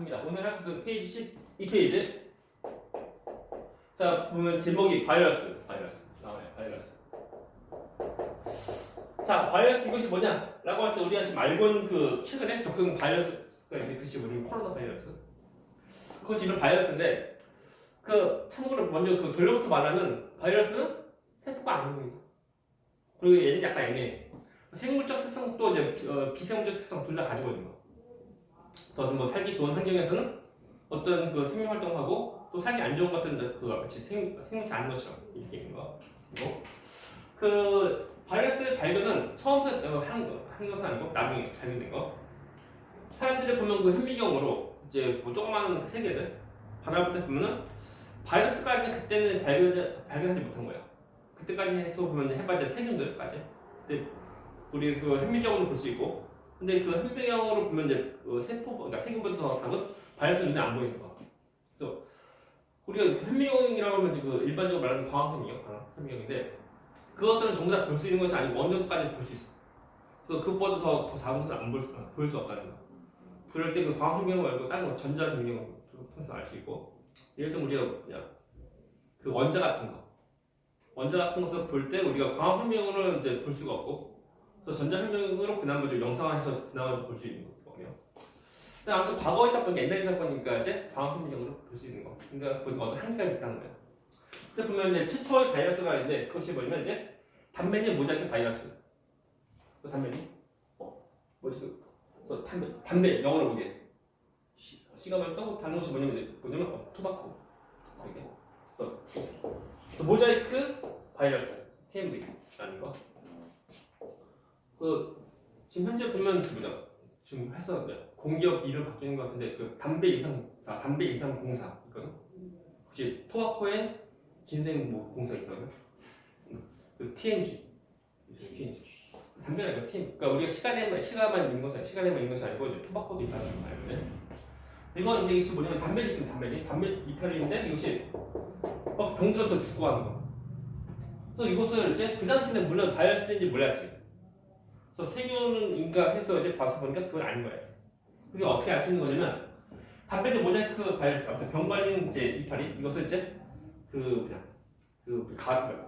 합니다. 오늘 할 것은 페이지 12페이지. 자, 보면 제목이 바이러스 나와요. 바이러스. 자, 바이러스 이것이 뭐냐라고 할 때 우리가 지금 알고 있는 그 최근에 접근 바이러스가 있는데 그것이 뭐냐면 코로나 바이러스. 그것이 이런 바이러스인데 그 참고로 먼저 그 결론부터 말하는 바이러스는 세포가 아닙니다. 그리고 얘는 약간 애매해. 생물적 특성도 이제 비생물적 특성 둘 다 가지고 있는 거. 더 뭐 살기 좋은 환경에서는 어떤 그 생명 활동하고 또 살기 안 좋은 것들은 그 마치 생명체 아닌 것처럼 이렇게 있는 거. 그리고 그 바이러스 발견은 처음부터 한 것은 아니고 나중에 발견된 거. 사람들이 보면 그 현미경으로 이제 뭐 조그마한 그 세계를 바라볼 때 보면은 바이러스까지 그때는 발견하지 못한 거예요. 그때까지 해서 보면 해봤자 세균들까지. 근데 우리 그 현미경으로 볼 수 있고, 근데 그 현미경으로 보면 이제 그 세포, 그러니까 세균보다 더 작은 바이러스 눈에 안 보이는 거. 그래서 우리가 현미경이라고 하면 그 일반적으로 말하는 광학 현미경인데 그것은 전부 다 볼 수 있는 것이 아니고 어느 정도까지 볼 수 있어. 그래서 그것보다 더 작은 것은 안 볼 수 없다는 거. 그럴 때 그 광학 현미경 말고 다른 거 전자 현미경을 통해서 알 수 있고, 예를 들면 우리가 그냥 그 원자 같은 것을 볼 때 우리가 광학 현미경으로 이제 볼 수가 없고, 그래서 전자 현미경으로 그나마 좀 영상화해서 그나마 좀 볼 수 있는 거예요. 근데 아무튼 과거에 있다 보니까 옛날이다 보니까 이제 광학 현미경으로 볼 수 있는 거. 그러니까 보니까 어떤 한계가 있다는 거예요. 근데 보면 이제 최초의 바이러스가 있는데 그것이 뭐냐면 이제 단면이 모자이크 바이러스. 그 단면이 뭐지 그 단면 영어로 보게. 시가 말또 다른 것이 뭐냐면 토바코. 그래서 모자이크 바이러스 TMV라는 거. 그 지금 현재 보면 그거죠. 지금 해서 공기업 이름 바뀌는 것 같은데 그 담배 인상 공사 있거든. 혹시 토바코엔 진생 뭐 공사 있어요? 그 TNG 있어요. TNG. 담배가 아니고 TNG. 그러니까 우리가 시가만 있는 것이 아니고 이제 토바코도 있다는 말이에요. 이건 근데 이것이 뭐냐면 담배 이파리인데 이것이 막 병들어서 죽고 하는 거. 그래서 이것을 이제 그 당시에는 물론 바이러스인지 몰랐지. 그래서 세균인가 해서 이제 봐서 보니까 그건 아닌 거예요. 그게 어떻게 알 수 있는 거냐면 담배도 모자이크 바이러스, 아무튼 병 걸린 이제 이파리 이것을 이제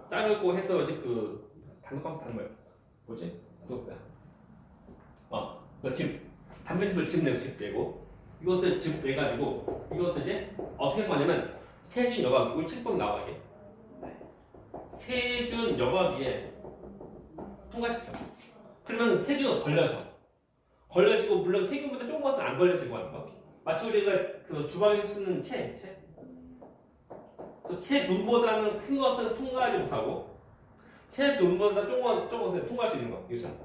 자르고 해서 이제 그 단독감 다른 거예요. 뭐지? 그거 뭐야? 담배즙을 즙 내고 이것을 즙 내가지고 이것을 이제 어떻게 하냐면 세균 여과기, 우리 책 보면 나와 이게. 세균 여과기에 통과시켜. 그러면 세균은 걸려지고 물론 세균보다 조금 것은 안 걸려지고 하는 거. 마치 우리가 그 주방에서 쓰는 채. 그래서 채 눈보다는 큰 것은 통과하지 못하고 채 눈보다 조금 것은 통과할 수 있는 거. 이거죠.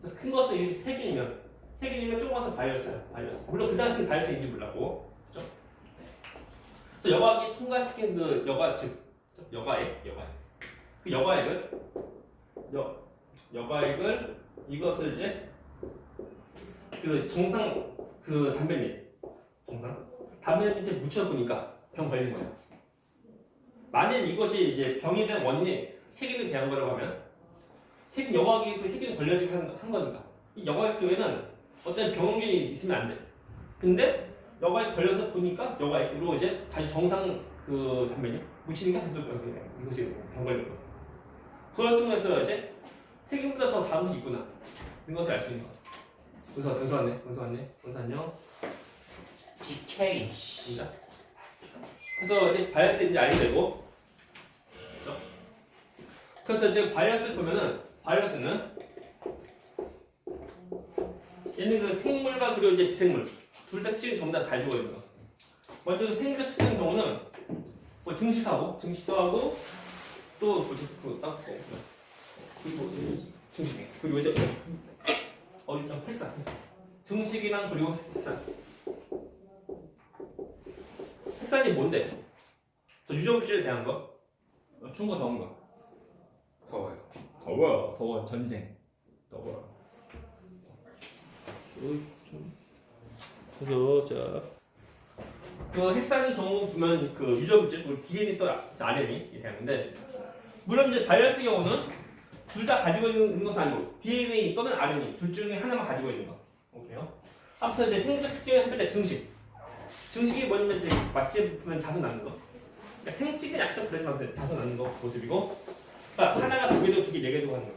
그래서 큰 것은 이것이 세균이면 조금 것은 바이러스야. 물론 그 당시는 바이러스인지 몰랐고, 그렇죠? 그래서 여과기 통과시킨 그 여과즙, 여과액. 그 여과액을 이것을 이제 그 정상 그 담배잎 밑에 묻혀보니까 병 걸린 거예요. 만약 이것이 이제 병이 된 원인이 세균에 대한 거라고 하면 세균 여과기 그 세균이 걸려지게 한 거니까 이 여과기 속에는 어떤 병원균이 있으면 안 돼. 근데 여과기 걸려서 보니까 여과기로 이제 다시 정상 그 담배잎 묻히니까 이것이 병 걸린 거예요. 그걸 통해서 이제 세균보다 더 작은 것이 있구나 이런 것을 알 수 있는 거. 은서 안녕. BK. 그래서 이제 바이러스인지 알게 되고, 그렇죠? 그래서 이제 바이러스 보면은 바이러스는 얘는 그 생물과 그리고 이제 비생물 둘 다 특징이 전부 다 가지고 있는 거. 먼저 그 생물의 특징의 경우는 뭐 증식도 하고 또 뭐지 그리고 증식 그리고 이제 좀 핵산 증식이랑 그리고 핵산이 뭔데? 저 유전물질에 대한 거? 추운 거 더운 거? 더워요. 전쟁. 더워요. 그래서 그 핵산의 경우 보면 그 유전물질, DNA 또 RNA에 대한 건데, 물론 이제 바이러스의 경우는 둘 다 가지고 있는 것은 아니고 DNA 또는 RNA 둘 중에 하나만 가지고 있는 거. 오케이요. 아무튼 이제 생물적 특징을 해볼 때 증식. 증식이 뭐냐면 이제 마치 보면 자손 낳는 거. 그러니까 생식은 약간 그래도 자손 낳는 거 모습이고, 그러니까 하나가 두 개도 두 개, 네 개도 하는 거.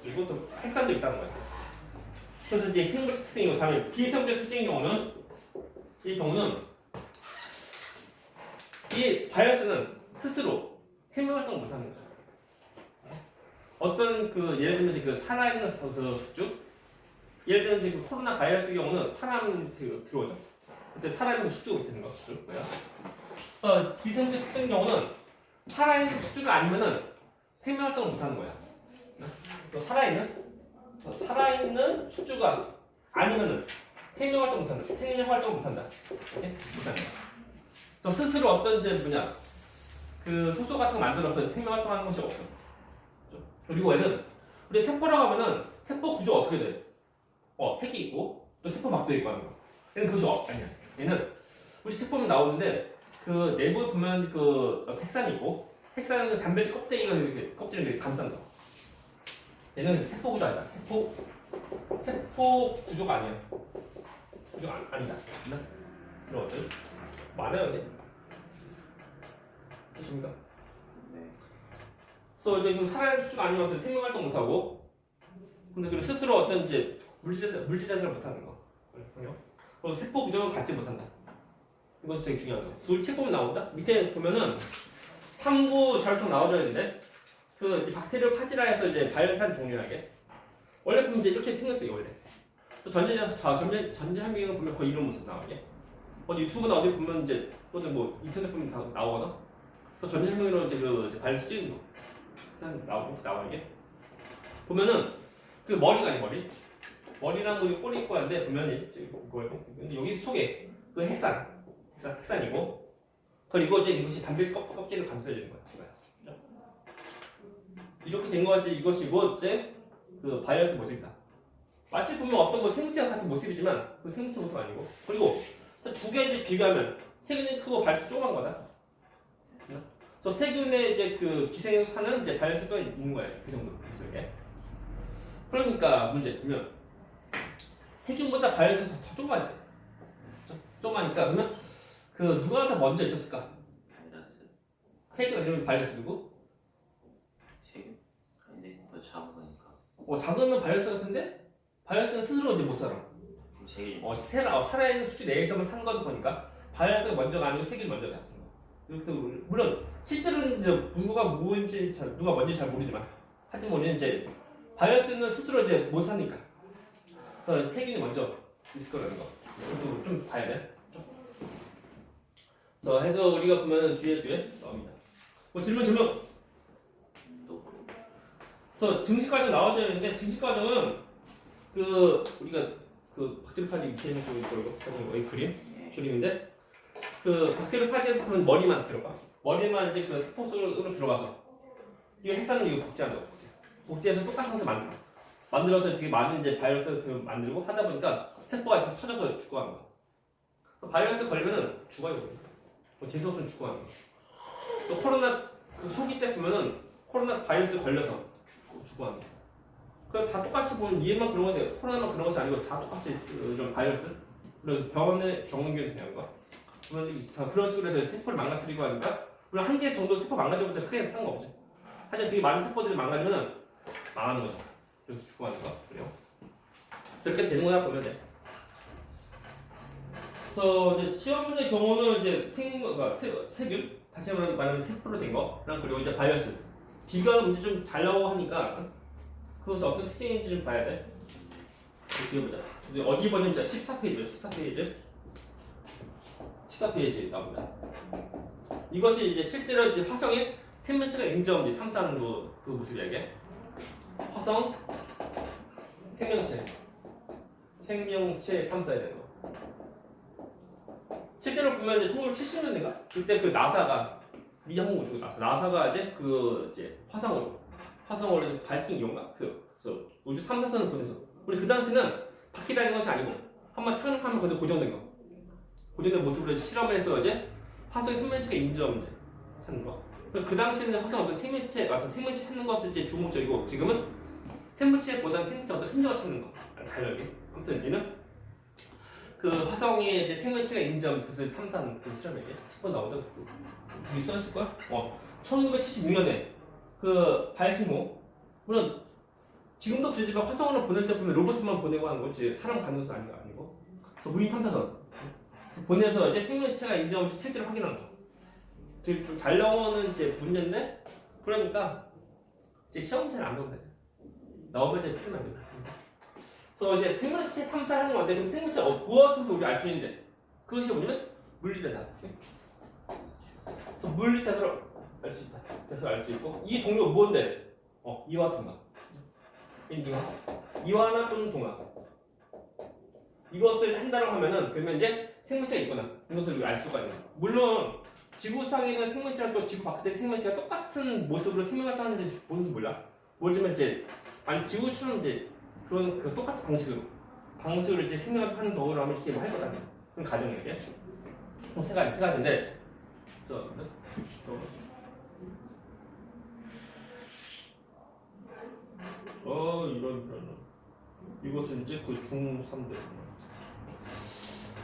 그리고 또 핵산도 있다는 거예요. 그래서 이제 생물 특징이고, 다음에 비생물적 특징의 경우는 이 경우는 이 바이러스는 스스로 생명 활동을 못 하는 거예요. 어떤 그 예를 들면 그 살아있는 그 숙주, 예를 들면 지금 코로나 바이러스의 경우는 사람한테 들어오죠. 그때 살아있는 숙주가 되는 거죠. 그래서 비생물적 특징의 경우는 살아있는 숙주가 아니면은 생명 활동을 못 하는 거야. 그래서 살아있는 숙주가 아니면은 생명 활동 못 한다. 생명 활동 못 한다. 이렇게 못 한다. 그래서 스스로 어떤 이제 뭐냐 그 효소 같은 거 만들어서 생명 활동하는 것이 없어. 그리고 얘는 우리 세포라고 하면은 세포 구조가 어떻게 돼? 핵이 있고 또 세포 막도 있고 하는 거. 얘는 그것이 아니야. 얘는 우리 책 보면 나오는데 그 내부에 보면 그 핵산이 있고 핵산은 단백질 껍데기가 이렇게 껍질을 이렇게 감싼 거. 얘는 세포 구조가 아니다. 세포 구조가 아니야. 구조가 아니다. 이런 것들 많아요, 이게. 그렇습니까? 네. 그래서 이제 그 살아있는 수주가 아니면 생명 활동 못 하고, 근데 그 스스로 어떤 이제 물질자세를 못 하는 거. 그리고 세포 구조를 갖지 못한다. 이것이 되게 중요한 거예요. 우리 책 보면 나온다. 밑에 보면은 탐구 자료처럼 나와져 있는데. 그 이제 박테리아 파지라에서 이제 바이러스한 종류하게 원래 보면 이제 이렇게 생겼어요 원래. 그래서 전자현미경을 보면 거의 이런 모습 나오게. 유튜브나 어디 보면 이제 또는 뭐 인터넷 보면 다 나오거나. 그래서 전자현미경으로 이제 그 이제 바이러스 찍은 거 일단 나오게. 보면은 그 머리가 아니 머리랑 우리 꼬리 있고 하는데 보면 이제 이거고. 근데 여기 속에 그 핵산이고. 그리고 이제 이것이 단백질 껍질을 감싸주는 거야. 이렇게 된 것이 이것이고 이제 그 바이러스 모습이다. 마치 보면 어떤 거 생물체 같은 모습이지만 그 생물체 모습 아니고. 그리고 두 개 이제 비교하면 세균이 크고 바이러스 조그만 거다. 그래서 세균의 이제 그 기생에서 사는 이제 바이러스가 있는 거예요. 그 정도 있을 게. 그러니까 문제면 세균보다 바이러스가 더 조그만지. 조그마니까 그러면 그 누가 더 먼저 있었을까? 바이러스. 세균 아니면 바이러스 누구? 세균? 아닌데 더 작은 거니까. 작으면 바이러스 같은데 바이러스는 스스로 이제 못 살아. 그럼 세균이. 살아있는 수준 내에서만 산 거다 보니까 바이러스가 먼저가 아니고 세균이 먼저가. 물론 실제로는 이제 누가 뭔지 잘 모르지만 하지만 우리는 이제 바이러스는 스스로 이제 못 사니까. 그래서 세균이 먼저 있을 거라는 거. 이것도 좀 봐야 돼. 그래서 해서 우리가 보면 뒤에 나옵니다. 질문. 그래서 증식 과정 나와져 있는데 증식 과정은 그 우리가 그 박테리아 파지 밑에 있는 거 이 그림인데 그 박테리아 파지에서 보면 머리만 들어가. 머리만 이제 그 세포 속으로 들어가서 이거 핵산을 이거 복제하는 거. 복제해서 똑같은 거 만들어서 되게 많은 이제 바이러스를 만들고 하다 보니까 세포가 이렇게 터져서 죽어가는 거. 바이러스 걸리면은 죽어요. 재수 없으면 죽어가는 거. 또 코로나 그 초기 때 보면은 코로나 바이러스 걸려서 죽어가는 거. 그럼 다 똑같이 보면 얘만 그런 거지 코로나만 그런 것이 아니고 다 똑같이 좀 바이러스 그리고 병원균 되는 거. 그러면 그런 식으로 해서 세포를 망가뜨리고 하니까 물론 한 개 정도 세포 망가져봤자 크게 상관없지. 하지만 되게 많은 세포들이 망가지면은 망하는 거죠. 그래서 죽어가는 거. 그래요. 그렇게 되는 거야 보면 돼. 그래서 이제 시험 문제의 경우는 이제 세균 다시 말하면 세포로 된 거랑 그리고 이제 바이러스 비교하는 문제 좀 잘 나오고 하니까 그것이 어떤 특징인지 좀 봐야 돼. 이렇게 보자. 어디 보냐면 14페이지 14페이지 나옵니다. 이것이 이제 실제로 이제 화성의 생명체가 인정인지 탐사하는 그 모습이야 이게. 화성 생명체 탐사해야 되는 거. 실제로 보면 이제 1970년대인가 그때 그 나사가 미 항공우주 나사가 이제 화성으로 이제 발킹 이용가 그래서 우주 탐사선을 보내서 우리 그 당시는 바퀴 달린 것이 아니고 한번 착륙하면 거기서 고정된 모습으로 실험해서 이제 화성의 생명체가 인정인지 찾는 거. 그 당시에는 화성 어떤 생명체 찾는 것이 이제 주목적이고 지금은 생물체보다는 생명체 어떤 흔적을 찾는 거. 다르게. 아무튼 얘는 그 화성에 이제 생명체가 있는 점 그것을 탐사한 그 실험에 첫 번 나오던 그게 써있을 거야? 1976년에 그 밝힌 후 물론 지금도 그러지만 화성으로 보낼 때 보면 로봇만 보내고 하는 거지 사람 가는 것은 아니고 그래서 무인 탐사선 보내서 이제 생명체가 있는 점 실제로 확인한 거. 되게 좀 잘 나오는 이제 문제인데 그러니까 이제 시험 잘 안 나오면 돼. 나오면 이제 틀리면 안 돼. 그래서 이제 생명체 탐사를 하는 건데, 그럼 생명체 무엇을 통해서 우리가 알 수 있는데, 그것이 뭐냐면 물리대다. 그래서 물리대로 알 수 있다. 그래서 알 수 있고, 이 종류가 뭔데? 이와 동화. 이와나 또는 동화. 이것을 한다고 하면은, 그러면 이제 생명체가 있거나, 이것을 우리가 알 수가 있는. 물론, 지구상에 있는 생명체랑 또 지구 바깥에 있는 생명체가 똑같은 모습으로 생명을 하는지 뭔지 몰라. 뭐지만 이제, 아니, 지구처럼 이제, 그런 그 똑같은 방식으로 이제 생명을 하는 경우라면 이렇게 뭐 할 거다. 그런 가정이야, 이게. 세 가지인데, 이런. 이것은 이제 그 중3들.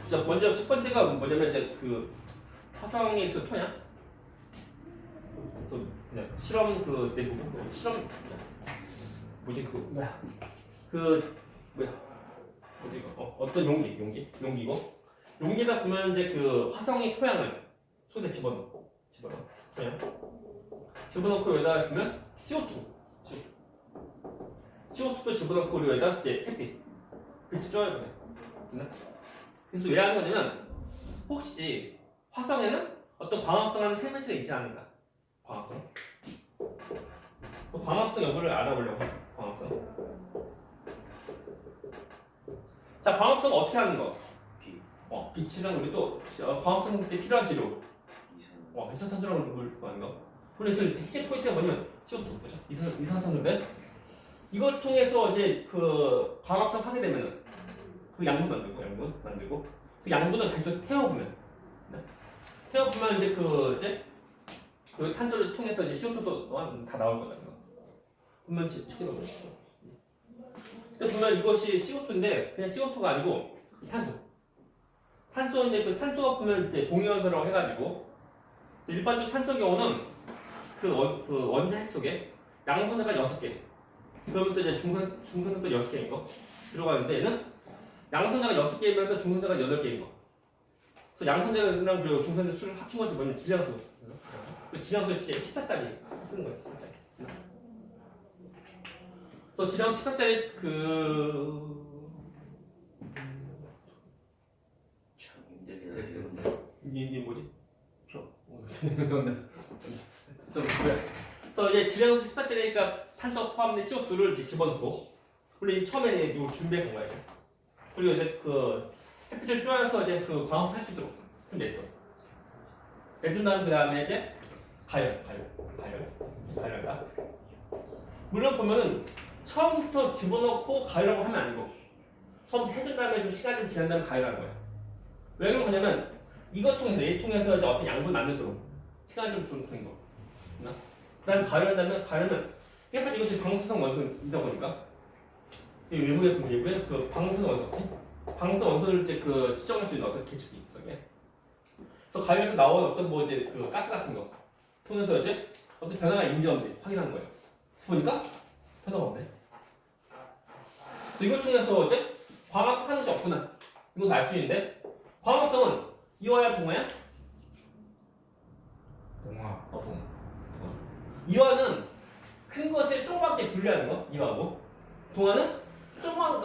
자, 먼저 첫 번째가 뭐냐면 이제 그 화성에서 토양. 또 그냥 실험 그 내부 실험 뭐지 그거 뭐야 뭐지 이거 어떤 용기고 용기다 보면 이제 그 화성의 토양을 손에 집어넣고 토양 집어넣고 여기다 보면 CO2도 집어넣고 그리고 여기다 이제 햇빛 빛이 쪄요 그냥. 그래서 왜 하는 거냐면 혹시 화성에는 어떤 광합성하는 생명체가 있지 않은가? 광합성 여부를 알아보려고 해요. 광합성. 자, 광합성 어떻게 하는 거? 빛이랑 우리 또 광합성 때 필요한 재료. 이산화탄소랑 물 하는 거. 그래서 핵심 포인트가 뭐냐면 CO2 그죠? 이산화탄소인데 이걸 통해서 이제 그 광합성 하게 되면은 그 양분 만들고 그 양분을 다시 또 태워보면 이제 그 탄소를 통해서 이제 CO2도 다 나올 거거든요. 보면 저기 나오죠. 근데 보면 이것이 CO2인데 그냥 CO2가 아니고 탄소인데 그 탄소가 보면 이제 동위원소라고 해가지고 일반적 탄소 경우는 그 원자 핵 속에 양성자가 6개. 그러면 또 이제 중성자도 6개인 거 들어가는데 얘는 양성자가 6개이면서 중성자가 8개인 거. 그래서 양성자랑 그리고 중성자 수를 합친 것이 뭐냐면 질량수. 그 질량수 10타짜리 쓰는 거예요. 10타짜리. 그래서 질량수 10타짜리 참 힘들게 이게 뭐지? 그래서 이제 질량수 10타짜리니까 탄소 포함된 CO2를 이제 집어넣고 원래 처음에 이거 준비해 간 거예요. 그리고 이제 그 햇빛을 쬐어서 이제 그 광합성 할 수 있도록 냅둬. 냅둔 다음에 이제 가열다. 물론 보면은 처음부터 집어넣고 가열하고 하면 아니고 처음부터 해준 다음에 좀 시간이 좀 지난 다음에 가열하는 거야. 왜 그런 거냐면 이것 통해서 얘 통해서 이제 어떤 양분 만들도록 시간을 좀 주는 거. 그 다음에 가열하면 깨끗이 이것이 방사성 원소이다 보니까 외부에 그 방사성 원소를 이제 그 측정할 수 있는 어떤 계측이 있어. 그래서 가열에서 나온 어떤 뭐 이제 그 가스 같은 거 통해서 이제 어떤 변화가 있는지 없는지 확인하는 거예요. 보니까 변화가 없네. 그래서 이걸 통해서 이제 광합성 하는 것이 없구나. 이것을 알 수 있는데 광합성은 이와야 동화야? 동화. 동화. 이와는 큰 것을 조그맣게 분리하는 거 이와고 동화는 조그만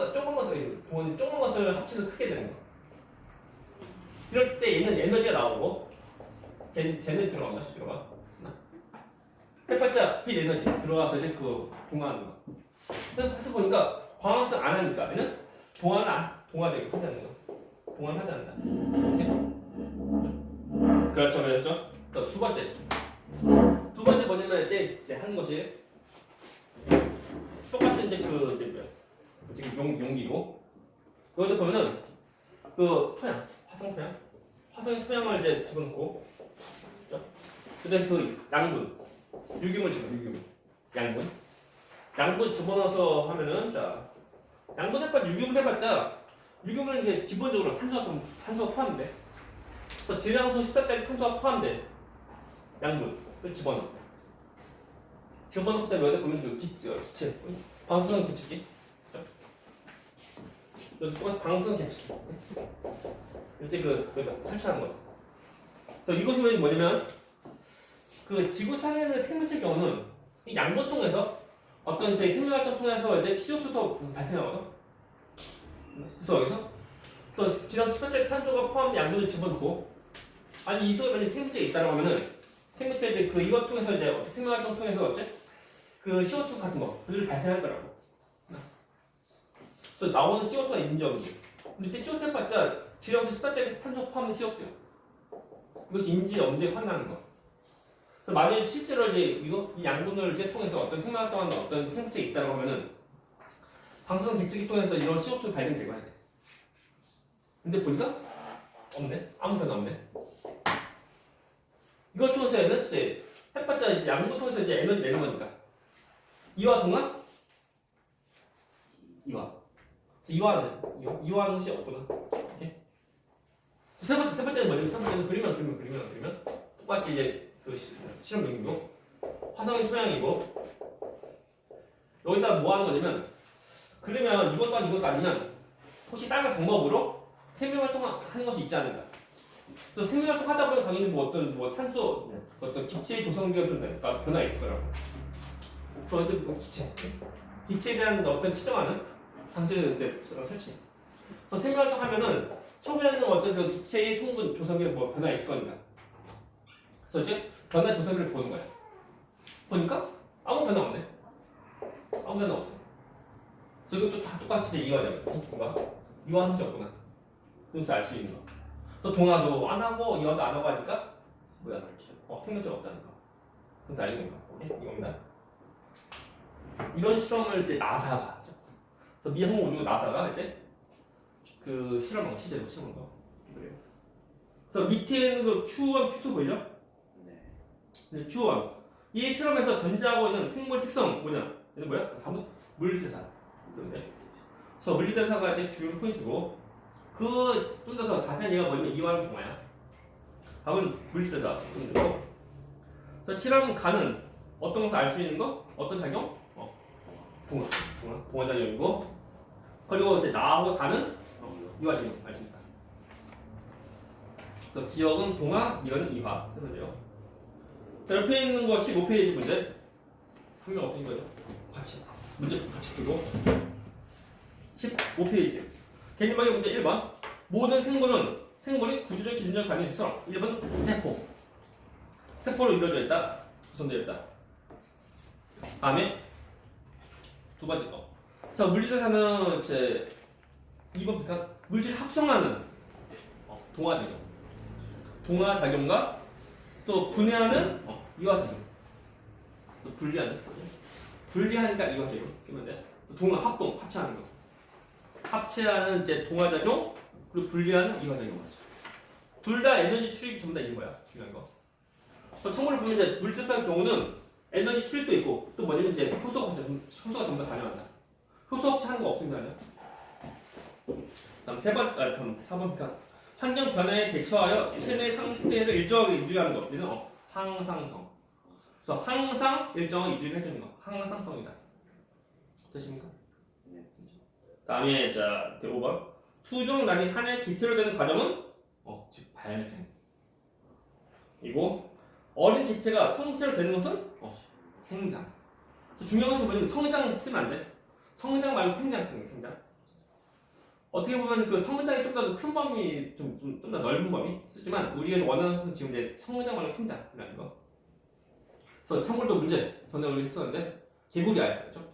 것을 합쳐서 크게 되는 거. 이럴 때 얘는 에너지가 나오고 쟤는 들어가. 해봤자 빛 에너지 들어가서 이제 그 동화하는 거. 그래서 보니까 광합성 안 하니까 얘는 동화적인 하지 않는 거. 동화는 하지 않는다. 이렇게? 그렇죠. 그래서 두 번째 뭐냐면 이제 하는 것이 똑같은 이제 용기고 여기서 보면은 그 토양 화성의 토양을 이제 집어넣고 그다음에 그 양분 유기물 양분 집어넣어서 하면은 자 양분 해봤자 유기물 해봤자 유기물은 이제 기본적으로 탄소가 포함돼. 그래서 질량소 14짜리 탄소가 포함돼. 양분을 집어넣어. 집어넣을 때 여기 보면 그 기체, 방수성 계측기. 여기 똑같이 방수성 계측기. 이제 여기다 설치하는 거야. 그래서 이것이 왜 뭐냐면 그 지구상에 있는 생물체의 경우는 이 양분통에서 어떤 생명활동 통해서 이제 CO2도 발생하거든. 그래서 여기서 지난 18짜리 탄소가 포함된 양분을 집어넣고 아니 이 속에 만약 생물체가 있다고 하면은 생물체 이제 이것 통해서 이제 어떤 생명활동 통해서 어째 그 CO2 같은 거를 발생할 거라고. 그래서 나오는 CO2가 있는지 없는지. 근데 이때 CO2 해봤자 지난부터 18짜리 탄소 포함된 CO2야. 이것이 인지 없는지 확인하는 거. 그래서 만약에 실제로 이제 이 양분을 이제 통해서 어떤 생명활동하는 어떤 생물체가 있다고 하면은 방사성 계측기 통해서 이런 CO2 발견되고 해야 돼. 근데 보니까 없네. 아무 변화 없네. 이걸 통해서 얘는 이제 해봤자 이제 양분 통해서 이제 에너지 내는 거니까. 이와 동안 이와. 이와는 것이 없구나. 오케이. 세 번째는 뭐냐면 세 번째는 그리면 똑같이 이제 그 실험 용도 화성인 토양이고 여기다 뭐 하는 거냐면 그러면 이것도 아니면 혹시 다른 방법으로 생명활동하는 것이 있지 않을까? 그래서 생명활동 하다 보면 당연히 어떤 산소, 어떤 기체의 조성기가 변화 있을 거라고. 그래서 기체에 대한 어떤 측정하는 장치를 설치. 그래서 생명활동 하면은 속에 있는 어떤 그 기체의 성분 조성기에 변화 있을 거니까. 그래서 이제 변화 조성기를 보는 거야. 보니까 아무 변화 없네. 아무 변화 없어. 그래서 이것도 다 똑같이 이제 이화잖아. 이화는 것이 없구나. 그래서 알 수 있는 거. 그래서 동화도 안 하고 이화도 안 하고 하니까 뭐야? 생명체가 없다는 거. 그래서 알게 된 거. 오케이? 이겁니다. 이런 실험을 이제 나사가 하죠. 그래서 미 항공우주 나사가 이제 그 실험한 취재로 실험한 거. 그래요. 그래서 밑에 있는 그 Q1, Q2 보이죠? 네. Q1. 이 실험에서 전제하고 있는 생물 특성 뭐냐? 얘는 뭐야? 답은 물리대사. 그래서 물리대사가 이제 주요 포인트고 좀 더 자세한 얘기가 뭐냐면 이완 동화야. 답은 물리대사 쓰면 되고. 그래서 실험가는 어떤 것을 알 수 있는 거? 어떤 작용? 동화 작용이고 그리고 이제 나하고 다는 이화 작용 알 수 있다. 그래서 기억은 동화, 이거는 이화 쓰면 돼요. 자, 옆에 있는 거 15페이지 문제. 한명 없으신 거죠? 문제 같이 풀고 15페이지 개념학의 문제 1번 모든 생물이 구조적 기준적 관계 구성 1번 세포로 이루어져 있다 구성되어 있다. 다음에 두 번째 거. 자, 물리대사는 이제 2번 비슷한 물질 합성하는 동화작용과 또 분해하는 이화작용. 또 분리하니까 이화작용 쓰면 돼. 합체하는 거. 합체하는 이제 동화작용 그리고 분리하는 이화작용. 둘 다 에너지 출입이 전부 다 있는 거야. 중요한 거. 참고로 보면 이제 물질상 경우는 에너지 출입도 있고 또 뭐냐면 이제 효소가 전부 다 가능하다. 효소 없이 하는 거 없습니다. 다음 4번 환경 변화에 대처하여 체내 상태를 일정하게 유지하는 것. 얘는 항상성. 그래서 항상 일정하게 유지를 해주는 거. 항상성이다. 되십니까? 네. 다음에 자 5번 수정란이 한해 기체로 되는 과정은 즉 발생. 이고 어린 기체가 성체로 되는 것은 생장. 중요한 것은 뭐냐면 성장 쓰면 안 돼. 성장 말고 생장 쓰는 거. 생장. 어떻게 보면 그 성장이 좀 더 큰 범위, 좀 더 넓은 범위 쓰지만 우리가 원하는 것은 지금 이제 성장 말고 생장이라는 거. 그래서 참고로 문제 전에 우리 했었는데 개구리알, 그렇죠?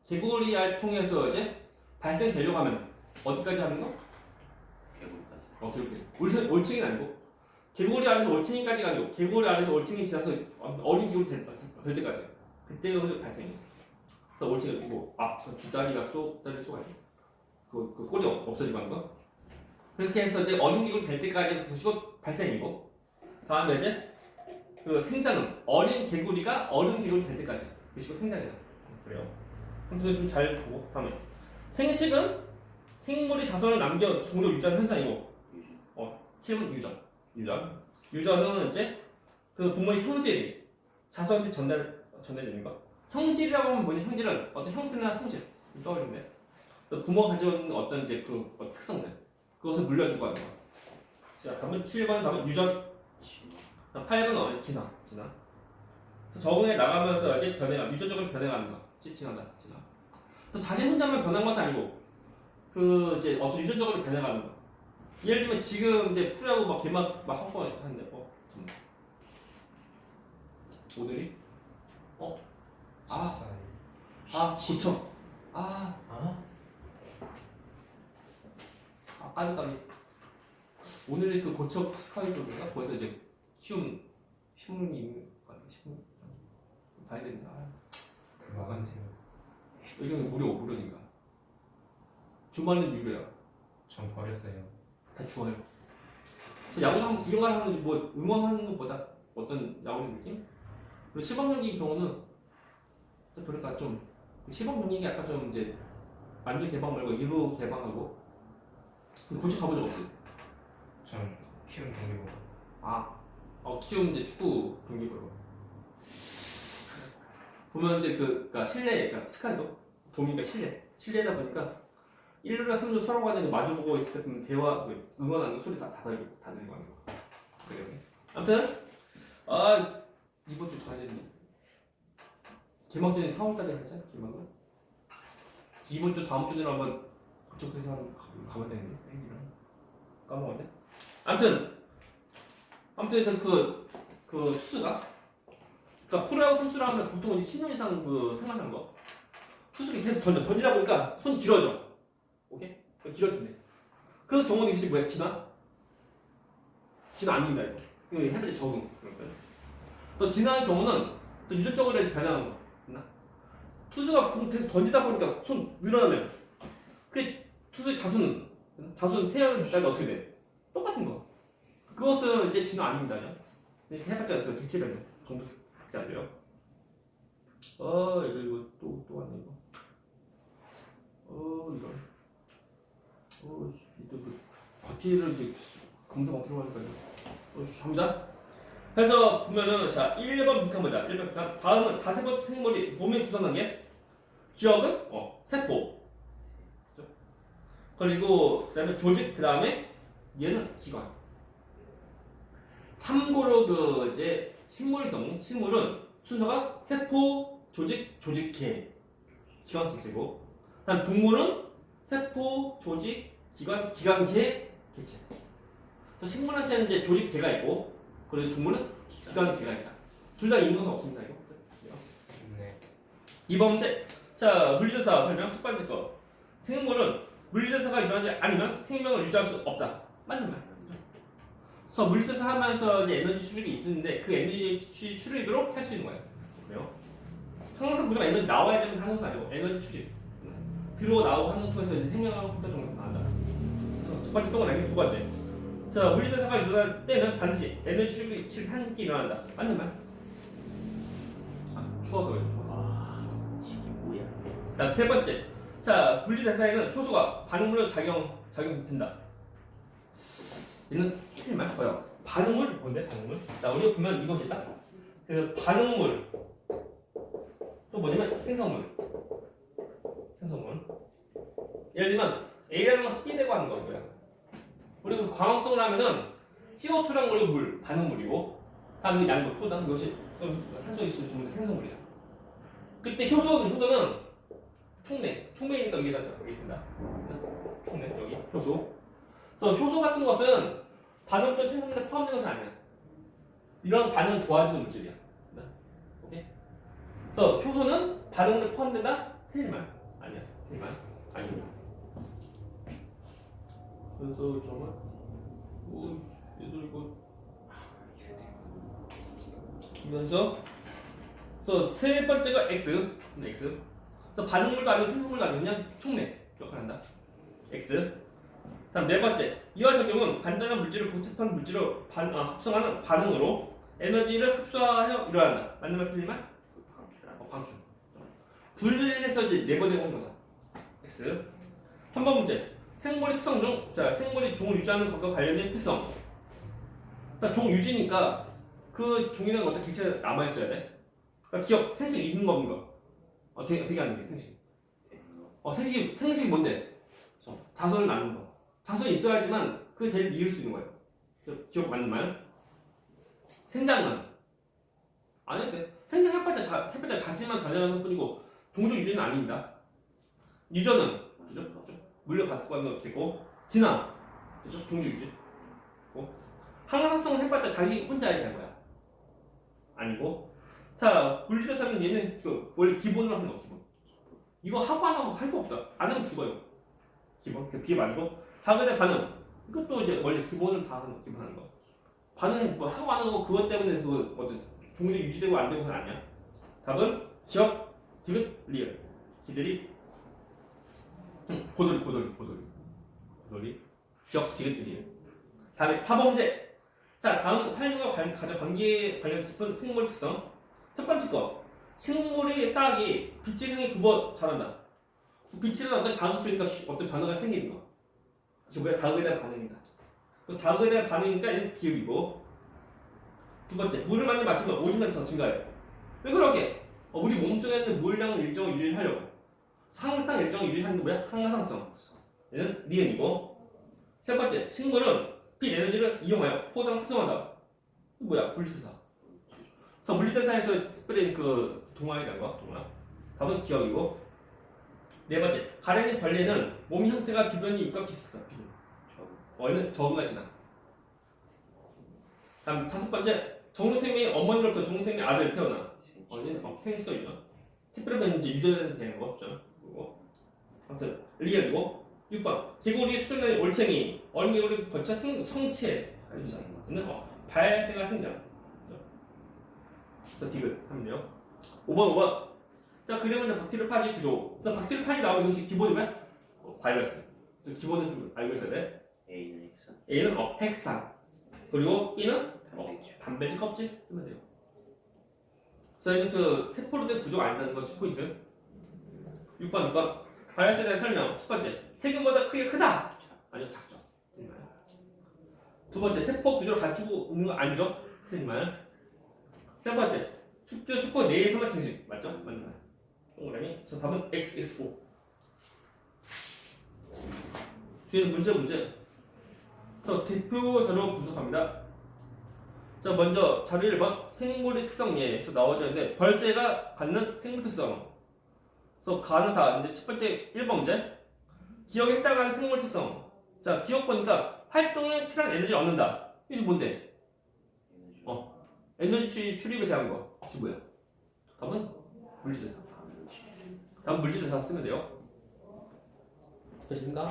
개구리알 통해서 이제 발생되려고 하면 어디까지 하는 거? 개구리까지. 올챙이는 아니고 개구리 알에서 올챙이까지가 아니고 개구리 알에서 올챙이 지나서 어린 개구리 될 때까지 그때가 발생해. 그래서 올챙이 그리고 두 다리가 다리 쏘가 있고 그 꼬리 없어지고 하는 거. 그렇게 해서 이제 어린 개구리 될 때까지 그것이 발생이고 다음에 이제 그 생장은 어린 개구리가 어른 개구리 될 때까지 그것이 생장이다. 그래요. 그럼 좀 잘 보고 다음에 생식은 생물이 자손을 남겨 종종 유전을 현상이고 유지. 7번 유전은 이제 그 부모의 형질이 자손한테 전달됩니까? 형질이라고 하면 뭐냐? 형질은 어떤 형태나 성질 떠오르는데 그래서 부모가 가져온 어떤 이제 그 특성들 그것을 물려주고 하는 거. 자, 답은 7번 답은 유전. 8번 진화. 그래서 적응해 나가면서 이제 변해가 유전적으로 변해가는 거. 진화. 그래서 자신 혼자만 변한 것이 아니고 그 이제 어떤 유전적으로 변해가는 거. 예를 들면 지금 이제 프로야구 막 개막 막 하고 하는데 잠깐만. 오늘이 고쳐. 까비. 오늘이 그 고쳐 스카이도인가 거기서 이제 키운 신문이 있는 거 같아. 신문 봐야 된다. 그만한테요. 요즘 무료니까. 주말은 유료야. 전 버렸어요. 다 주어요. 그래서 야구 한번 구경하는 거지 뭐 응원하는 것보다 어떤 야구의 느낌? 그리고 시범 경기 경우는 보니까 좀 시범 경기가 약간 좀 이제 완전 개방 말고 일부 개방하고. 근데 고쳐 가본 적 없지? 전 키운 경기 보고. 키움 이제 축구 경기 보러. 보면 이제 그러니까 실내, 그러니까 스카이도 돔이니까 실내다 보니까 1루랑 3루 서로 간에 마주보고 있을 때 보면 대화, 응원하는 소리 다 들리는 거 아니야? 그래. 아무튼 이번 주 가야 되는데 개막전이 4월달에 하자. 개막은 이번 주 다음 주는 한번 그쪽에서 한번 가봐야 되는데 애기랑 까먹었네. 아무튼 그래서 그 투수가 그러니까 프로야구 선수라 하면 보통 이제 10년 이상 그 생활하는 거 투수를 계속 던지다 보니까 손이 길어져. 오케이? 길어진대. 그 경우는 이게 뭐야? 진화 아닙니다 이거. 이거 해봤자 적응 그런 거예요. 그래서 진화의 경우는 유전적으로 변하는 거. 맞나? 투수가 계속 던지다 보니까 손 늘어나면 그 투수의 자손 태어날 때까지 어떻게 돼? 똑같은 거. 그것은 이제 진화 아닙니다. 이렇게 해봤자 그 대체변형 정도밖에 안 돼요. 이거 또 왔네 이거. 이거. 또 그 겉티를 이제 검사 막 들어가니까요. 갑니다. 그래서 보면은 자 1번 빅한 보자. 1번 빅한 다음은 다세포 생물이 몸에 구성한 게 기억은 세포. 그죠? 그리고 그다음에 조직 그다음에 얘는 기관. 참고로 그 이제 식물의 경우 식물은 순서가 세포, 조직계, 기관 개체고, 다음 동물은 세포, 조직, 기관계 개체. 그래서 식물한테는 이제 조직계가 있고, 그리고 동물은 기관계가 있다. 둘 다 있는 것은 없습니다. 이거. 네. 이번 문제. 자 물리전사 설명 첫 번째 거. 생물은 물리전사가 일어나지 않으면 생명을 유지할 수 없다. 맞는 말. 그래서 물리전사 하면서 이제 에너지 출입이 있는데 그 에너지 출입으로 살 수 있는 거예요. 그래요? 항상 무조건 에너지 나와야지만 하는 것은 아니고 에너지 출입. 들어 나오고 하는 통해서 이제 생명하고 활동 정도 나온다. 첫 번째 동그라미 두 번째. 그래서 물리전사가 일어날 때는 반드시 에너지 출입이 함께 일어난다. 맞는 말? 추워서 그래 추워서. 이게 뭐야? 그다음 세 번째. 자 물리전사에는 효소가 반응물로 작용된다. 얘는 틀릴만 봐요. 반응물 뭔데? 반응물. 자 우리가 보면 이것이 딱 그 반응물. 또 뭐냐면 생성물. 예를 들면 A라는 것이 B되고 하는 거고요. 그리고 광합성을 하면은 CO2라는 걸로 물, 반응물이고, 다음에 양극, 또 다음 이것이 산소 있으면 전부 다 생성물이야. 그때 효소는 촉매니까 여기다 여기 있습니다. 촉매 여기 효소. 그래서 효소 같은 것은 반응물 생성물에 포함된 것은 아니야. 이런 반응 도와주는 물질이야. 오케이? 그래서 효소는 반응물에 포함된다? 틀린 말. 아니었어. 틀린 말. 아니었어. 그래서 잠깐만. 얘들 이거. 그래서 세 번째가 X. 그래서 반응물도 아니고 생성물도 아니고 그냥 촉매 역할을 한다. X. 다음 네 번째. 이와 적용은 간단한 물질을 복잡한 물질로 합성하는 반응으로 에너지를 흡수하여 일어난다. 맞는 말 틀린 말? 방출. 분리해서 이제 내보내고 하는 거다. X. 3번 문제. 생물의 특성 중, 자, 생물이 종을 유지하는 것과 관련된 특성. 자, 종 유지니까 그 종에 대한 어떤 객체가 남아있어야 돼. 그러니까 기억, 생식 있는 거 없는 거. 되게 안 돼, 생식. 생식 뭔데? 자손을 낳는 거. 자손이 있어야지만 그 대를 이을 수 있는 거예요. 기억 맞는 말? 생장은 안 해도 돼. 생장해봤자 자신만 변형하는 것 뿐이고 종족 유지는 아닙니다. 유전은 그죠? 물려받고 하는 거 되고 진화 그죠? 종족 유지. 항상성은 해봤자 자기 혼자 해야 되는 거야. 아니고 자 물리대사는 얘는 원래 기본으로 하는 거 기본. 이거 하고 안 하고 할 거 없다. 안 하면 죽어요. 기본 비교 아니고 자극의 반응 이것도 이제 원래 기본을 다 하는 거 기본 하는 거. 반응 뭐 하고 안 하고 그것 때문에 그 어떤 종족 유지되고 안 되고는 아니야. 답은 기억 디귿 리을 기들이 고돌이 기억 디귿 리을. 다음에 4번째. 자 다음 삶과 가장 관계에 관련 깊은 생물 특성. 첫 번째 거 식물의 싹이 빛을 향해 굽어 자란다. 빛이란 어떤 자극 주니까 어떤 변화가 생기는 거. 이게 뭐야? 자극에 대한 반응이다. 자극에 대한 반응이니까 얘는 비읍이고. 두 번째 물을 많이 마시면 오줌이 더 증가해요. 왜 그러게? 우리 몸속에 있는 물량 일정을 유지하려고. 항상 일정을 유지하는 게 뭐야? 항상성. 얘는 니은이고. 세 번째 식물은 빛 에너지를 이용하여 포장 합성한다. 뭐야? 물리대사. 그래서 물리대사에서 특별히 그 동화에 대한 거. 동화. 답은 기억이고. 네 번째 가래는 벌레는 몸 형태가 주변이 입과 비슷하다. 얘는 적응가 지나. 다음 다섯 번째 정생명의 어머니로부터 정생명의 아들을 태어나. 얘는 생식도 있나? 특별히 이제 유전에 대한 거 없죠. 그리고 아무튼 리얼이고. 6번 개구리 수술된 올챙이 얼개구리 거쳐 성체 발생한 생장. 그래서 디귿 하면요. 5번 자 그러면 박테리오파지 구조. 박테리오파지 나오면 이것이 기본이 뭐야? 바이러스. 기본은 좀 알고 있어야 돼. A는 핵산. A는 핵산. 그리고 B는 단백질 껍질 쓰면 돼요. 저희는 그 세포로 된 구조가 아니라는 거 10포인트. 6번 바이러스에 대한 설명. 첫 번째 세균보다 크게 크다. 아니요 작죠. 두 번째 세포 구조를 갖추고 있는 거 아니죠. 틀린 말. 세 번째 숙주 세포 내에서만 증식. 맞죠? 맞는 말. 동그라미. 그래서 답은 XXO. 뒤에는 문제. 자, 대표 자료 분석합니다. 자, 먼저 자료 1번 생물의 특성에서 나와져 있는데 벌새가 갖는 생물 특성. 그래서 가는 다. 근데 첫 번째 1번 문제. 기억에 해당하는 생물 특성. 자, 기억 보니까 활동에 필요한 에너지를 얻는다. 이게 뭔데? 에너지 출입에 대한 거. 이게 뭐야? 답은 물리대사. 다음 물리대사 쓰면 돼요. 되십니까?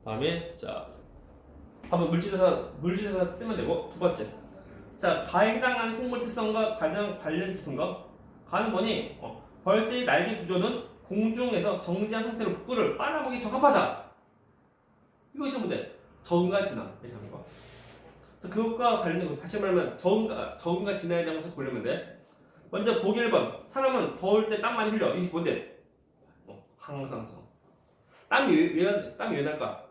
다음에 자 한번 물리대사 쓰면 되고. 두 번째 자 가에 해당하는 생물 특성과 가장 관련 깊은 거. 가는 뭐니? 벌새의 날개 구조는 공중에서 정지한 상태로 꿀을 빨아먹기 적합하다. 이것이 뭔데? 적응과 진화 이렇게 하는 거. 그것과 관련된 거 다시 말하면 적응과 진화에 대한 것을 고르면 돼. 먼저 보기 1번 사람은 더울 때 땀 많이 흘려. 이것이 뭔데? 항상성. 땀이 왜 날까?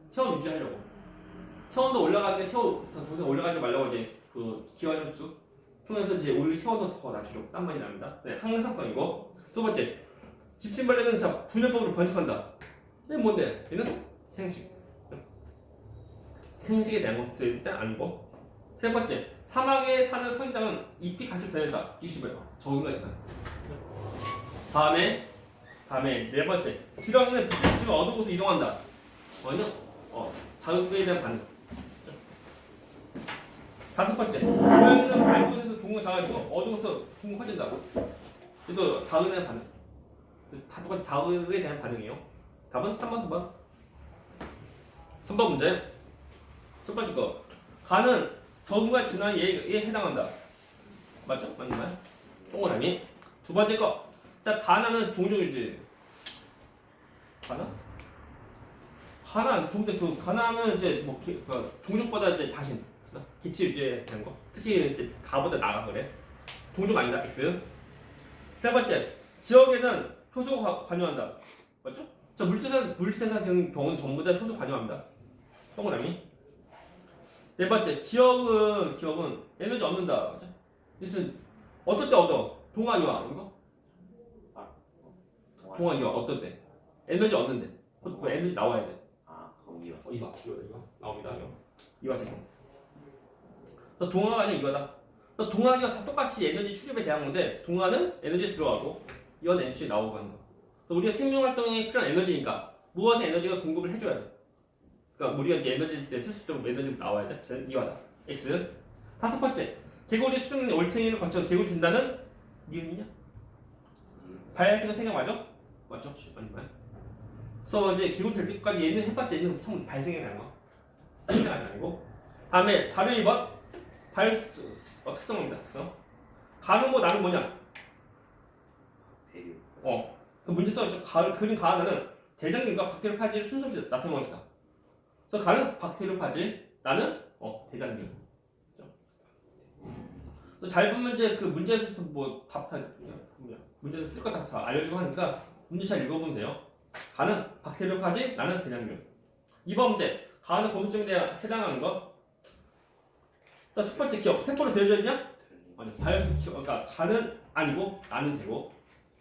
체온 유지하려고. 체온도 올라가는데 더 이상 올라가지 말라고 이제 그 기관흡수 통해서 이제 오히려 체온도 더 낮추려고 땀 많이 납니다. 네, 항상성이고. 두 번째 집신벌레는 분열법으로 번식한다. 이게 뭔데? 얘는 생식. 생식에 대한 것을 일단 아니고. 세 번째 사막에 사는 선인장은 잎이 같이 변한다. 이것이 뭐예요? 적응과 진화. 다음에 네 번째 지렁이는 빛을 비추면 어두운 곳으로 이동한다. 자극에 대한 반응. 다섯 번째 고양이는 맑은 곳에서 동공을 잡아주고 어두운 곳에서 동공 커진다. 이것도 자극에 대한 반응. 다 똑같이 자극에 대한 반응이에요. 답은 3번 3번 문제. 첫 번째 거 가는 적응과 진화에 해당한다. 맞죠? 맞는 말? 동그라미. 두 번째 거 자 가나는 종족 유지. 가나 종족 가나는 이제 종족보다 이제 자신 기치 유지에 대한 거. 특히 이제 가보다 나가 그래. 종족 아니다. X. 세 번째 지역에는 효소가 관여한다. 맞죠? 자, 물질생산 경우는 전부 다 효소 가져갑니다. 동그라미. 네 번째, 기억은 에너지 얻는다. 그죠? 그래서 어떨 때 얻어? 동화이와 이거? 동화이와 어떨 때? 에너지 얻는데. 그 에너지 나와야 돼. 그럼 이와. 이거 나옵니다. 이와 제공. 동화가 아니라 이거다. 동화기와 다 똑같이 에너지 출입에 대한 건데 동화는 에너지 들어가고 이건 에너지 나오고 하는 거. 우리가 생명 활동에 필요한 에너지니까 무엇의 에너지가 공급을 해줘야 돼. 그러니까 우리가 이제 에너지 쓸 수 있도록 에너지가 나와야 돼. 이와다. X. 다섯 번째, 개구리 수중 올챙이를 거쳐 개구리 된다는 니은이냐? 발생은 생각 맞아? 맞죠? 아니면. 그래서 이제 개구리 될 때까지 얘는 해봤자 얘는 처음 발생이 나는 거. 생각이 아니고. 다음에 자료 2번 특성입니다. 그래서 가는 뭐 나는 뭐냐? 대류. 그 문제 써있죠. 그림 가하나는 대장균과 박테리오파지를 순서대로 나타낸 것이다. 그래서 가는 박테리오파지, 나는 대장균. 그렇죠? 잘 보면 이제 그 문제에서 뭐 문제에서 쓸 거 다 알려주고 하니까 문제 잘 읽어보면 돼요. 가는 박테리오파지, 나는 대장균. 2번 문제, 가는 공통점에 대해 해당하는 것. 첫 번째 기억, 세포로 되어져 있냐? 아니, 바이러스 기억, 그러니까 가는 아니고 나는 되고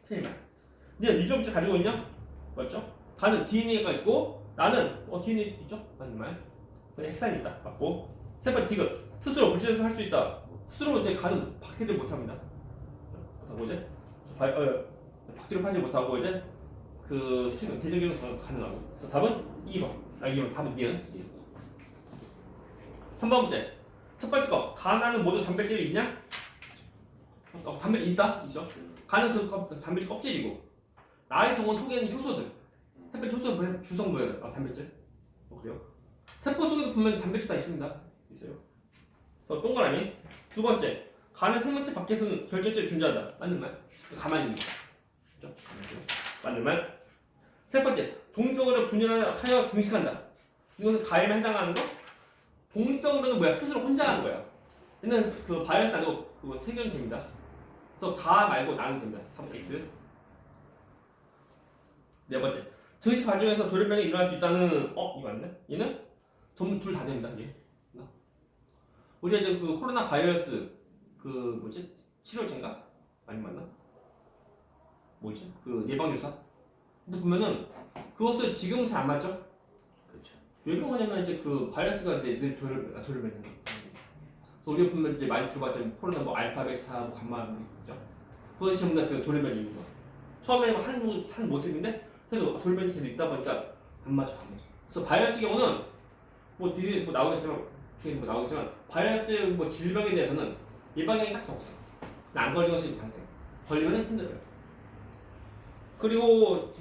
틀리면. 근데 유전자 가지고 있냐? 맞죠? 가는 DNA가 있고 나는 DNA 있죠? 맞는 말. 근데 핵산이 있다. 맞고. 세 번째 디귿, 스스로 물질에서 할 수 있다. 스스로 이제 가는 박테리아 못합니다. 못하고 이제 박테리아 파지 못하고 이제 그 대장균은 가능하고. 그래서 답은 2번. 2번 답은 니은. 3번 문제. 첫 번째 거, 가나는 모두 단백질이 있냐? 단백질 있다? 있어. 가는 그 단백질 껍질이고 나의 경우는 속에는 효소들. 햇빛 효소 주성분이에요. 단백질. 그래요? 세포 속에도 보면 단백질 다 있습니다. 있어요. 그래서 동그라미. 두 번째, 가는 생명체 밖에서는 결정체가 존재한다. 맞는 말. 가만히 있는 거. 그렇죠? 맞는 말. 세 번째, 독립적으로 분열하여 증식한다. 이건 가에만 해당하는 거? 독립적으로는 뭐야? 스스로 혼자 하는 거야. 얘는 그 바이러스 아니고 그거 세균이 됩니다. 그래서 가 말고 나는 됩니다. 3번 X. 네 번째, 증식 과정에서 돌연변이 일어날 수 있다는 이거 맞네? 얘는 전부 둘 다 됩니다. 얘. 우리가 이제 그 코로나 바이러스 그 뭐지? 치료제인가? 아니 맞나? 뭐지? 그 예방 주사. 근데 보면은 그것을 지금은 잘 안 맞죠? 그렇죠. 왜 그런 거냐면 이제 그 바이러스가 이제 늘 돌연변이. 그래서 우리가 보면 이제 많이 들어봤잖아요. 코로나 뭐 알파, 베타, 뭐 감마 있죠. 그것이 전부 다 그 돌연변이 있는 거. 처음에 한 모습인데 계속 돌변이 계속 있다 보니까 안 맞아. 그래서 바이러스 경우는 뭐 뒤에 뭐 나오겠지만 바이러스 뭐 질병에 대해서는 예방약이 딱히 없어요. 안 걸리는 것이 장점. 걸리면 힘들어요. 그리고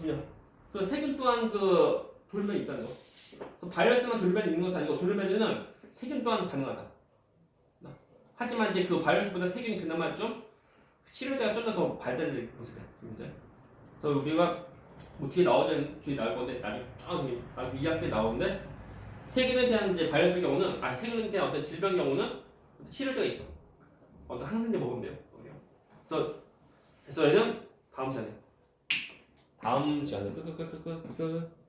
그 세균 또한 그 돌변이 있다는 거. 그래서 바이러스만 돌변이 있는 것은 아니고 돌변에는 세균 또한 가능하다. 하지만 이제 그 바이러스보다 세균이 그나마 좀 치료제가 좀 더 발달된 모습이에요. 그래서 우리가 뭐 뒤에 나올 건데 나중에 2학기 때 나오는데 세균에 대한 이제 바이러스 경우는 세균에 대한 어떤 질병 경우는 치료제가 있어. 어떤 항생제 먹으면 돼요. 그래서 얘는 다음 시간에 끝.